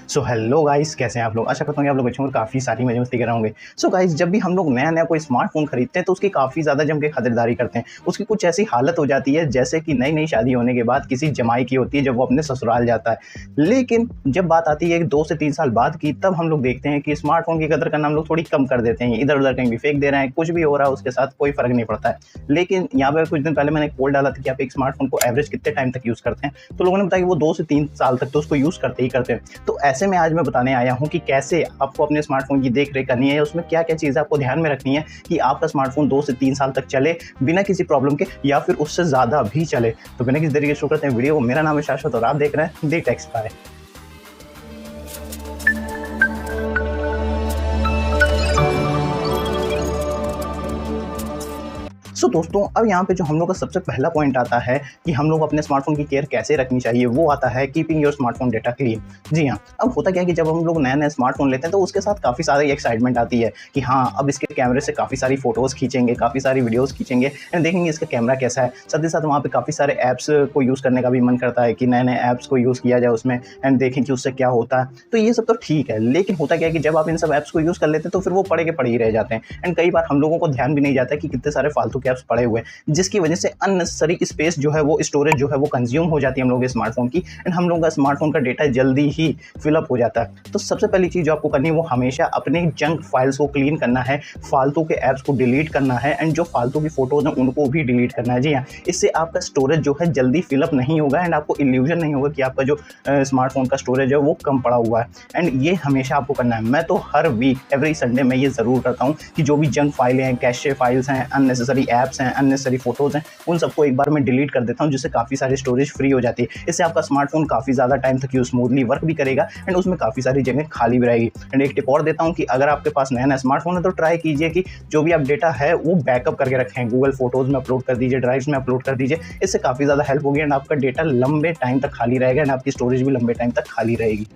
So hello guys, कैसे हैं आप लोग। आशा करता हूँ कि आप लोग अच्छे होंगे, काफ़ी सारी मजे मस्ती कर रहे होंगे। सो गाइस, जब भी हम लोग नया नया कोई स्मार्टफोन खरीदते हैं तो उसकी काफ़ी ज़्यादा जम के खरीदारी करते हैं। उसकी कुछ ऐसी हालत हो जाती है जैसे कि नई नई शादी होने के बाद किसी जमाई की होती है जब वो अपने ससुराल जाता है। लेकिन जब बात आती है 2 से 3 साल बाद की, तब हम लोग देखते हैं कि स्मार्टफोन की कदर करना हम लोग थोड़ी कम कर देते हैं। इधर उधर कहीं भी फेंक दे रहे हैं, कुछ भी हो रहा है उसके साथ कोई फ़र्क नहीं पड़ता है। लेकिन यहाँ पे कुछ दिन पहले मैंने एक पोल डाला था कि आप एक स्मार्टफोन को एवरेज कितने टाइम तक यूज़ करते हैं, तो लोगों ने बताया कि वो 2 से 3 साल तक तो उसको यूज़ करते ही करते हैं। तो ऐसे में आज मैं बताने आया हूँ कि कैसे आपको अपने स्मार्टफोन की देख रेख करनी है, उसमें क्या क्या चीज़ें आपको ध्यान में रखनी है कि आपका स्मार्टफोन 2 से 3 साल तक चले बिना किसी प्रॉब्लम के, या फिर उससे ज़्यादा भी चले। तो बिना किसी तरीके से शुरू करते हैं वीडियो को। मेरा नाम है शाश्वत और आप देख रहे हैं दी टेक्स बाय। सो दोस्तों, अब यहाँ पे जो हम लोग का सबसे पहला पॉइंट आता है कि हम लोग अपने स्मार्टफोन की केयर कैसे रखनी चाहिए, वो आता है keeping your smartphone data clean. जी हाँ, अब होता क्या है कि जब हम लोग नया नया स्मार्टफोन लेते हैं तो उसके साथ काफ़ी सारी एक्साइटमेंट आती है कि हाँ, अब इसके कैमरे से काफ़ी सारी फोटोज़ खींचेंगे, काफ़ी सारी वीडियोज़ खींचेंगे एंड देखेंगे इसका कैमरा कैसा है। साथ ही साथ वहाँ पे काफ़ी सारे ऐप्स को यूज़ करने का भी मन करता है कि नए नए ऐप्स को यूज़ किया जाए उसमें एंड देखें कि उससे क्या होता है। तो ये सब तो ठीक है, लेकिन होता क्या है कि जब आप इन सब ऐप्स को यूज़ कर लेते हैं तो फिर वो पड़े के पड़े ही रह जाते हैं एंड कई बार हम लोगों को ध्यान भी नहीं जाता कि कितने सारे फालतू के ऐप्स पड़े हुए हैं, जिसकी वजह से अननेसेसरी स्पेस जो है वो स्टोरेज जो है वो कंज्यूम हो जाती है हम लोगों के स्मार्टफोन की एंड हम लोगों का स्मार्टफोन का डेटा जल्दी ही फिलअप हो जाता है। तो सबसे पहली चीज़ जो आपको करनी है वो हमेशा अपने जंक फाइल्स को क्लीन करना है, फालतू के ऐप्स को डिलीट करना है एंड जो फालतू की फोटोज़ हैं उनको भी डिलीट करना है। जी हाँ, इससे आपका स्टोरेज जो है जल्दी फिलअप नहीं होगा एंड आपको इल्यूजन नहीं होगा कि आपका जो स्मार्टफोन का स्टोरेज है वो कम पड़ा हुआ है एंड ये हमेशा आपको करना है। मैं तो हर वीक एवरी संडे मैं ये ज़रूर करता हूँ कि जो भी जंक फाइलें हैं, कैशे फाइल्स हैं, अननेसेसरी ऐप्स हैं, अननेसेसरी फोटोज़ हैं, उन सबको एक बार मैं डिलीट कर देता हूँ, जिससे काफ़ी सारी स्टोरेज फ्री हो जाती है। इससे आपका स्मार्टफोन काफ़ी ज़्यादा टाइम तक स्मूथली वर्क भी करेगा एंड उसमें काफ़ी सारी जगह खाली भी रहेगी। एंड एक टिप और देता हूँ कि अगर आपके पास नया नया स्मार्टफोन है तो ट्राई कीजिए कि जो भी आप डेटा है वो बैकअप करके रखें, गूगल फोटोज़ में अपलोड कर दीजिए, ड्राइव्स में अपलोड कर दीजिए। इससे काफ़ी ज़्यादा हेल्प होगी एंड आपका डेटा लंबे टाइम तक खाली रहेगा एंड आपकी स्टोरेज भी लंबे टाइम तक खाली रहेगी।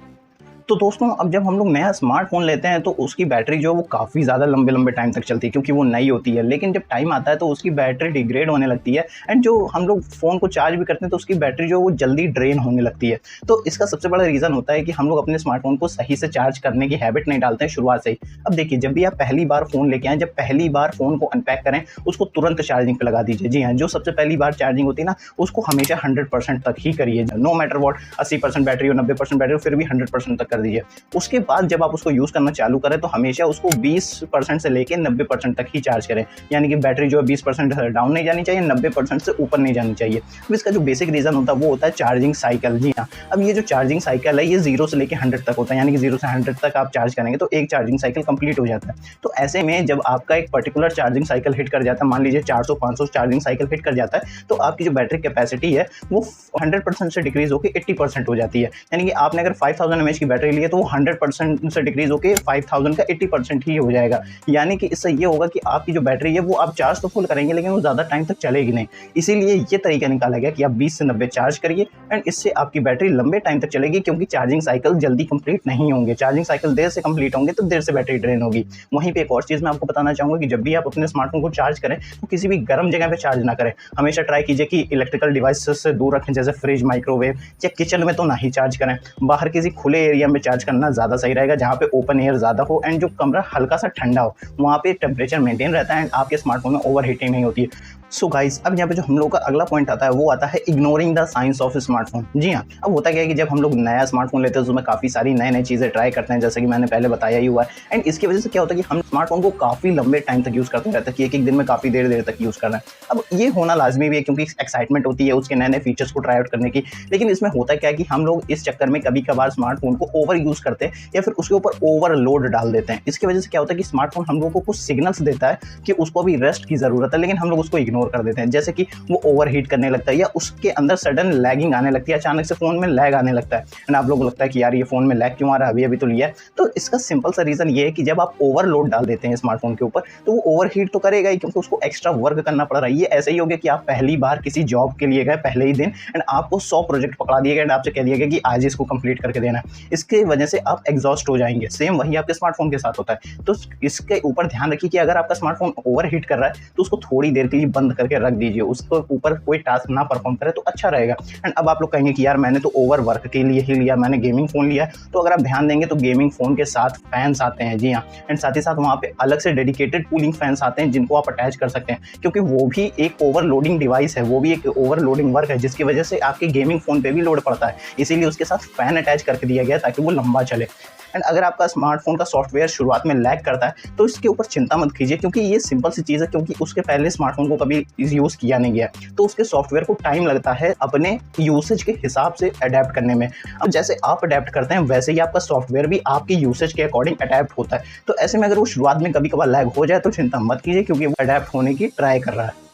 तो दोस्तों, अब जब हम लोग नया स्मार्टफोन लेते हैं तो उसकी बैटरी जो है वो काफ़ी ज़्यादा लंबे लंबे टाइम तक चलती है क्योंकि वो नई होती है। लेकिन जब टाइम आता है तो उसकी बैटरी डिग्रेड होने लगती है एंड जो हम लोग फ़ोन को चार्ज भी करते हैं तो उसकी बैटरी जो है वो जल्दी ड्रेन होने लगती है। तो इसका सबसे बड़ा रीज़न होता है कि हम लोग अपने स्मार्टफोन को सही से चार्ज करने की हैबिट नहीं डालते हैं शुरुआत से ही। अब देखिए, जब भी आप पहली बार फ़ोन लेके आएँ, जब पहली बार फ़ोन को अनपैक करें, उसको तुरंत चार्जिंग पे लगा दीजिए। जी हाँ, जो सबसे पहली बार चार्जिंग होती है ना, उसको हमेशा 100% तक ही करिए। नो मैटर व्हाट, 80% बैटरी हो, 90% बैटरी हो, फिर भी 100% तक कर दीजिए। उसके बाद जब आप उसको यूज़ करना चालू करें तो हमेशा उसको 20% से लेके 90% तक ही चार्ज करें, यानी कि बैटरी जो है 20% डाउन नहीं जानी चाहिए, 90% से ऊपर नहीं जानी चाहिए। तो इसका जो बेसिक रीज़न होता है वो होता है चार्जिंग साइकिल। जी हाँ, अब ये जो चार्जिंग साइकिल है ये 0 से लेके 100 तक होता है, यानी कि 0 से 100 तक आप चार्ज करेंगे तो एक चार्जिंग साइकिल कंप्लीट हो जाता है। तो ऐसे में जब आपका एक पर्टिकुलर चार्जिंग साइकिल हिट कर जाता है, मान लीजिए 400-500 चार्जिंग साइकिल हिट कर जाता है, तो आपकी जो बैटरी कैपेसिटी है वो 100% से डिक्रीज़ होकर 80% हो जाती है। यानी कि आपने अगर 5000 mAh की बैटरी ली है तो वो 100% से डिक्रीज होकर 5000 का 80% ही हो जाएगा। यानी कि इससे ये होगा कि आपकी जो बैटरी है वो आप चार्ज तो फुल करेंगे लेकिन वो ज़्यादा टाइम तक चलेगी नहीं। इसीलिए ये तरीका निकाला गया कि आप 20 से 90 चार्ज करिए एंड इससे आपकी बैटरी लंबे टाइम तक चलेगी, क्योंकि चार्जिंग साइकिल जल्दी कंप्लीट नहीं होंगे। चार्जिंग साइकिल देर से कंप्लीट होंगे तो देर से बैटरी ड्रेन होगी। वहीं पे एक और चीज़ मैं आपको बताना चाहूँगा कि जब भी आप अपने स्मार्टफोन को चार्ज करें तो किसी भी गर्म जगह पे चार्ज ना करें। हमेशा ट्राई कीजिए कि इलेक्ट्रिकल डिवाइसेस से दूर रखें, जैसे फ्रिज, माइक्रोवेव या किचन में तो ना ही चार्ज करें। बाहर किसी खुले एरिया में चार्ज करना ज़्यादा सही रहेगा, जहाँ पे ओपन एयर ज़्यादा हो एंड जो कमरा हल्का सा ठंडा हो, वहाँ पे टेम्परेचर मेंटेन रहता है एंड आपके स्मार्टफोन में ओवर हीटिंग नहीं होती है। सो गाइस, अब यहाँ पे जो हम लोग का अगला पॉइंट आता है वो आता है ignoring the science of smartphone. जी हाँ, अब होता क्या है कि जब हम लोग नया स्मार्टफोन लेते हैं तो उसमें काफ़ी सारी नई नई चीज़ें ट्राई करते हैं, जैसे कि मैंने पहले बताया ही हुआ है एंड इसकी वजह से क्या होता है कि हम स्मार्टफोन को काफ़ी लंबे टाइम तक यूज़ करते रहते हैं कि एक दिन में काफ़ी देर तक यूज़ कर रहे हैं। अब ये होना लाजमी भी है क्योंकि एक्साइटमेंट होती है उसके नए नए फीचर्स को ट्राई आउट करने की। लेकिन इसमें होता क्या है कि हम लोग इस चक्कर में कभी कभार स्मार्टफोन को ओवर यूज़ करते हैं या फिर उसके ऊपर ओवरलोड डाल देते हैं। इसकी वजह से क्या होता है कि स्मार्टफोन हम लोगों को कुछ सिग्नल्स देता है कि उसको अभी रेस्ट की ज़रूरत है, लेकिन हम लोग उसको इग्नोर कर देते हैं। जैसे कि वो ओवरहीट करने लगता है या उसके अंदर सडन लैगिंग आने लगती है, अचानक से फोन में लैग आने लगता है एंड आप लोगों को लगता है कि यार ये फोन में लैग क्यों आ रहा है, अभी तो लिया है। तो इसका सिंपल सा रीज़न ये है कि जब आप ओवरलोड डाल देते हैं स्मार्टफोन के ऊपर तो वो ओवरहीट तो करेगा ही, क्योंकि उसको एक्स्ट्रा वर्क करना पड़ रहा है। ये ऐसे ही हो गया कि आप पहली बार किसी जॉब के लिए गए पहले ही दिन एंड आपको 100 प्रोजेक्ट पकड़ा दिए गए एंड आपसे कह दिया गया कि आज इसको कंप्लीट करके देना है। इसके वजह से आप एग्जॉस्ट हो जाएंगे। सेम वही आपके स्मार्टफोन के साथ होता है। तो इसके ऊपर ध्यान रखिए कि अगर आपका स्मार्टफोन ओवरहीट कर रहा है तो उसको थोड़ी देर के लिए बंद बंद करके रख दीजिए, उसके ऊपर कोई टास्क ना परफॉर्म करे तो अच्छा रहेगा। एंड अब आप लोग कहेंगे कि यार मैंने तो ओवर वर्क के लिए ही लिया, मैंने गेमिंग फ़ोन लिया है। तो अगर आप ध्यान देंगे तो गेमिंग फ़ोन के साथ फैंस आते हैं, जी हाँ। एंड साथ ही साथ वहाँ पे अलग से डेडिकेटेड कूलिंग फैंस आते हैं जिनको आप अटैच कर सकते हैं, क्योंकि वो भी एक ओवरलोडिंग डिवाइस है, वो भी एक ओवरलोडिंग वर्क है जिसकी वजह से आपके गेमिंग फ़ोन पे भी लोड पड़ता है। इसीलिए उसके साथ फ़ैन अटैच करके दिया गया है ताकि वो लंबा चले। एंड अगर आपका स्मार्टफोन का सॉफ्टवेयर शुरुआत में लैग करता है तो इसके ऊपर चिंता मत कीजिए, क्योंकि ये सिंपल सी चीज़ है, क्योंकि उसके पहले स्मार्टफोन को कभी यूज़ किया नहीं गया, तो उसके सॉफ्टवेयर को टाइम लगता है अपने यूसेज के हिसाब से अडेप्ट करने में। अब जैसे आप अडेप्ट करते हैं वैसे ही आपका सॉफ्टवेयर भी आपकी यूसेज के अकॉर्डिंग अडेप्ट होता है। तो ऐसे में अगर वो शुरुआत में कभी कभार लैग हो जाए तो चिंता मत कीजिए, क्योंकि वो अडेप्ट होने की ट्राई कर रहा है।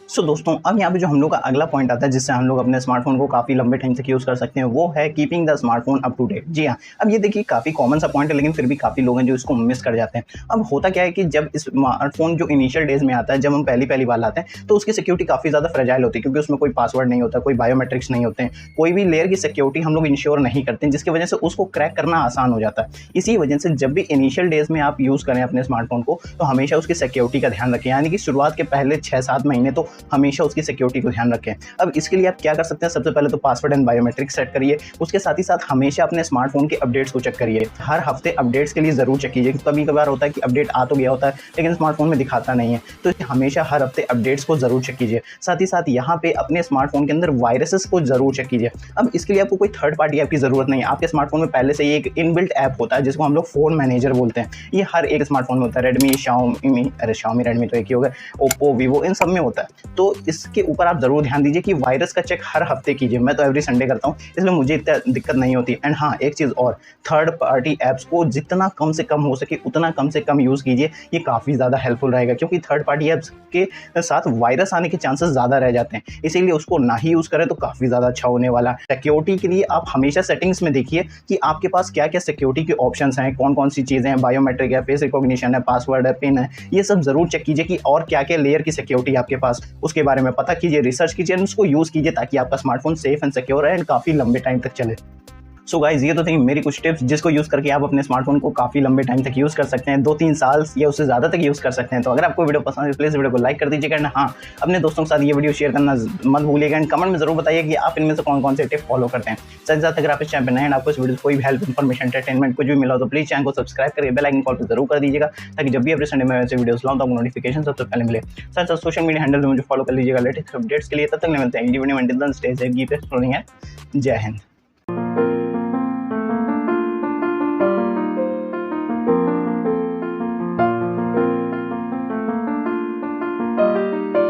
सो दोस्तों, अब यहाँ पे जो हम लोग का अगला पॉइंट आता है जिससे हम लोग अपने स्मार्टफोन को काफ़ी लंबे टाइम तक यूज़ कर सकते हैं, वो है keeping the smartphone up to date. जी हाँ, अब ये देखिए काफ़ी कॉमन सा पॉइंट है, लेकिन फिर भी काफ़ी लोग हैं जो इसको मिस कर जाते हैं। अब होता क्या है कि जब स्मार्टफोन जो इनिशियल डेज में आता है, जब हम पहली बार लाते हैं तो उसकी सिक्योरिटी काफ़ी ज़्यादा फ्रेजाइल होती है, क्योंकि उसमें कोई पासवर्ड नहीं होता, कोई बायोमेट्रिक्स नहीं होते हैं, कोई भी लेयर की सिक्योरिटी हम लोग इंश्योर नहीं करते हैं, जिसकी वजह से उसको क्रैक करना आसान हो जाता है। इसी वजह से जब भी इनिशियल डेज में आप यूज़ करें अपने स्मार्टफोन को तो हमेशा उसकी सिक्योरिटी का ध्यान रखें, यानी कि शुरुआत के पहले 6-7 महीने तो हमेशा उसकी सिक्योरिटी को ध्यान रखें। अब इसके लिए आप क्या कर सकते हैं, सबसे पहले तो पासवर्ड एंड बायोमेट्रिक सेट करिए। उसके साथ ही साथ हमेशा अपने स्मार्टफोन के अपडेट्स को चेक करिए, हर हफ्ते अपडेट्स के लिए जरूर चेक कीजिए। कभी कभार होता है कि अपडेट आ तो गया होता है लेकिन स्मार्टफोन में दिखाता नहीं है, तो हमेशा हर हफ्ते अपडेट्स को जरूर चेक कीजिए। साथ ही साथ यहाँ पे अपने स्मार्टफोन के अंदर वायरसेस को जरूर चेक कीजिए। अब इसके लिए आपको कोई थर्ड पार्टी ऐप की जरूरत नहीं है, आपके स्मार्टफोन में पहले से ही एक इनबिल्ट ऐप होता है जिसको हम लोग फोन मैनेजर बोलते हैं। ये हर एक स्मार्टफोन में होता है, रेडमी, शाओमी रेडमी तो एक ही हो गया, ओप्पो, वीवो, इन सब में होता है। तो इसके ऊपर आप जरूर ध्यान दीजिए कि वायरस का चेक हर हफ्ते कीजिए। मैं तो एवरी संडे करता हूँ, इसलिए मुझे इतना दिक्कत नहीं होती। एंड हाँ, एक चीज़ और, थर्ड पार्टी ऐप्स को जितना कम से कम हो सके उतना कम से कम यूज़ कीजिए, ये काफ़ी ज़्यादा हेल्पफुल रहेगा, क्योंकि थर्ड पार्टी ऐप्स के साथ वायरस आने के चांसेस ज़्यादा रह जाते हैं, इसीलिए उसको ना ही यूज़ करें तो काफ़ी ज़्यादा अच्छा होने वाला है। सिक्योरिटी के लिए आप हमेशा सेटिंग्स में देखिए कि आपके पास क्या क्या सिक्योरिटी के ऑप्शंस हैं, कौन कौन सी चीज़ें हैं, बायोमेट्रिक है, फेस रिकॉग्निशन है, पासवर्ड है, पिन है, ये सब जरूर चेक कीजिए कि और क्या क्या लेयर की सिक्योरिटी आपके पास, उसके बारे में पता कीजिए, रिसर्च कीजिए, उसको यूज़ कीजिए ताकि आपका स्मार्टफोन सेफ एंड सिक्योर है एंड काफ़ी लंबे टाइम तक चले। सो गाइज, ये तो थी मेरी कुछ टिप्स जिसको यूज़ करके आप अपने स्मार्टफोन को काफ़ी लंबे टाइम तक यूज़ कर सकते हैं, 2-3 साल या उससे ज़्यादा तक यूज़ कर सकते हैं। तो अगर आपको वीडियो पसंद है प्लीज़ वीडियो को लाइक कर दीजिएगा एंड हाँ, अपने दोस्तों के साथ ये वीडियो शेयर करना मत भूलिएगा एंड कमेंट में जरूर बताइए कि आप इनमें से कौन कौन से टिप फॉलो करते हैं। साथ ही साथ अगर आप इस चैनल पर नए हैं, आपको इस वीडियो से कोई भी हेल्प, इन्फॉर्मेशन, एंटरटेनमेंट कुछ भी मिला हो तो प्लीज़ चैनल को सब्सक्राइब करिए, बेल आइकन कॉल पर जरूर कर दीजिएगा ताकि जब भी एवरी संडे में वैसे वीडियोस लाऊं तो आपको नोटिफिकेशन सबसे पहले मिले। साथ साथ सोशल मीडिया हैंडल में मुझे फॉलो कर लीजिएगा लेटेस्ट अपडेट्स के लिए। तब तक मिलते हैं, जय हिंद।